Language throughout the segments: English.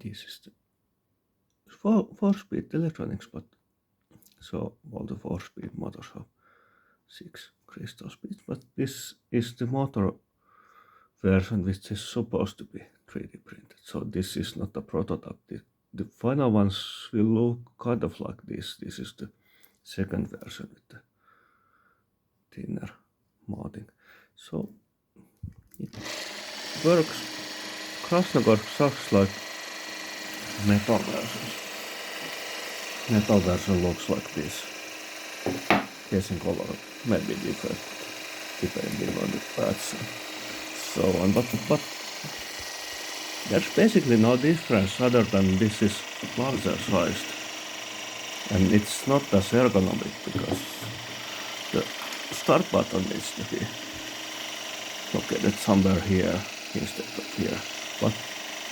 this is the four-speed electronics, but so all the four-speed motors have 6 crystal speeds, but this is the motor version which is supposed to be 3D printed. So this is not a prototype. The final ones will look kind of like this. This is the second version with the thinner molding. So it works. Krasnogorsk looks like metal versions. Metal version looks like this. Casing color may be different depending on the parts and so on, but there's basically no difference other than this is larger sized, and it's not as ergonomic because the start button needs to be located somewhere here instead of here, but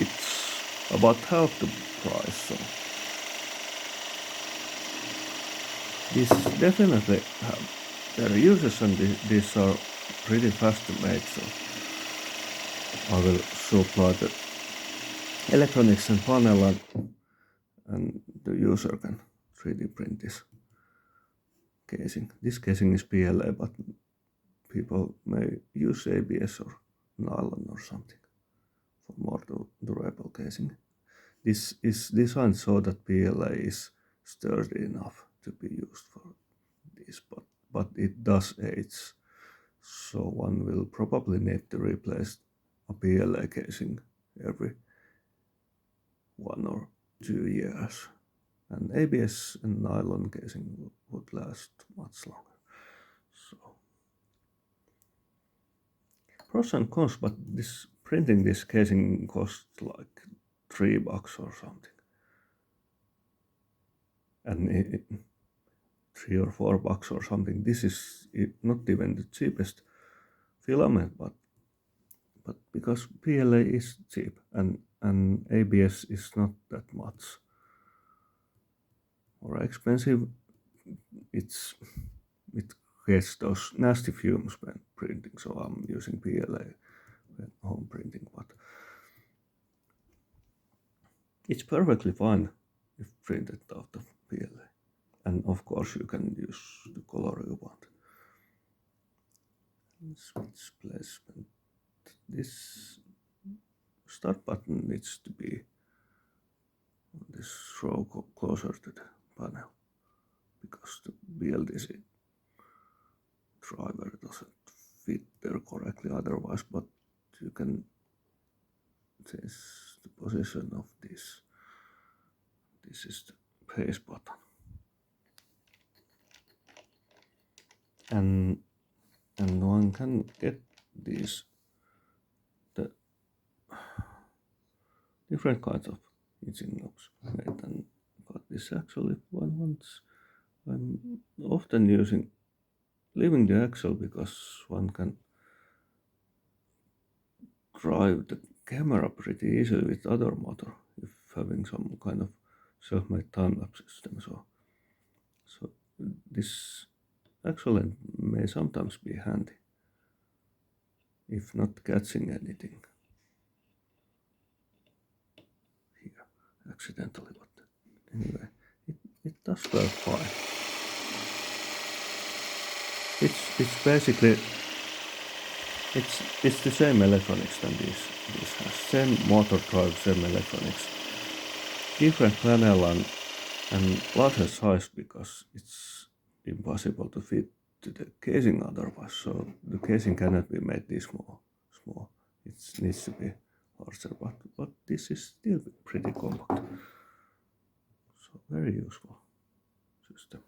it's about half the price, so these definitely have their uses, and these are pretty fast made, so I will supply the electronics and panel, and the user can 3D print this casing. This casing is PLA, but people may use ABS or nylon or something for more durable casing. This is designed so that PLA is sturdy enough to be used for this, but it does age, so one will probably need to replace a PLA casing every 1 or 2 years, and ABS and nylon casing would last much longer. So pros and cons, but this printing this casing costs like $3 or something, and $3 or $4 or something. This is not even the cheapest filament, but because PLA is cheap and ABS is not that much or expensive, it gets those nasty fumes when printing, so I'm using PLA when home printing, but it's perfectly fine if printed out of PLA, and of course you can use the color you want. Switch placement. This start button needs to be on this row closer to the panel because the BLDC driver doesn't fit there correctly otherwise, but you can change the position of this. This is the pace button, and one can get these the different kinds of engine knobs made, and but this actually one wants. I'm often leaving the axle because one can drive the camera pretty easily with other motor if having some kind of self-made time-lapse system. So this axle may sometimes be handy if not catching anything here accidentally, but anyway, it does work fine. It's basically it's the same electronics than this has. Same motor drive, same electronics. Different panel and larger size because it's impossible to fit to the casing otherwise. So the casing cannot be made this small. It needs to be larger, but this is still pretty compact. So very useful system.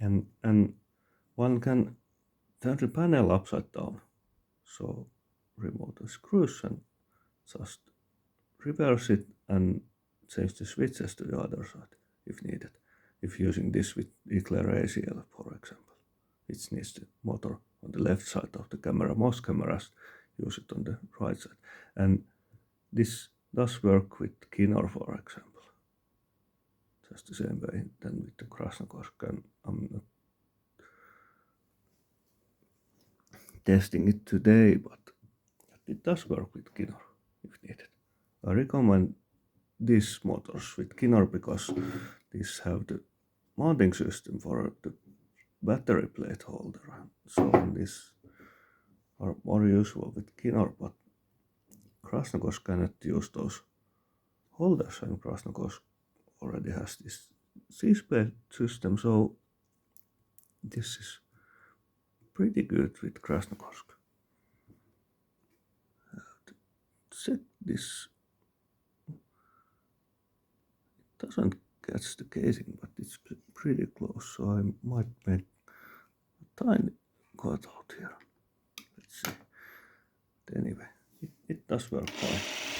And one can turn the panel upside down. So remove the screws and just reverse it and change the switches to the other side if needed. If using this with Eclair ACL, for example, which needs the motor on the left side of the camera. Most cameras use it on the right side, and this does work with Kinor, for example, just the same way than with the Krasnogorsk, and I'm not testing it today, but it does work with Kinor if needed. I recommend these motors with Kinor because these have the mounting system for the battery plate holder. So these are more usual with Kinor, but Krasnogorsk cannot use those holders, and Krasnogorsk already has this C-spade system, so this is pretty good with Krasnogorsk. Set this. It doesn't catch the casing, but it's pretty close, so I might make a tiny cutout here. Let's see. But anyway, it does work fine.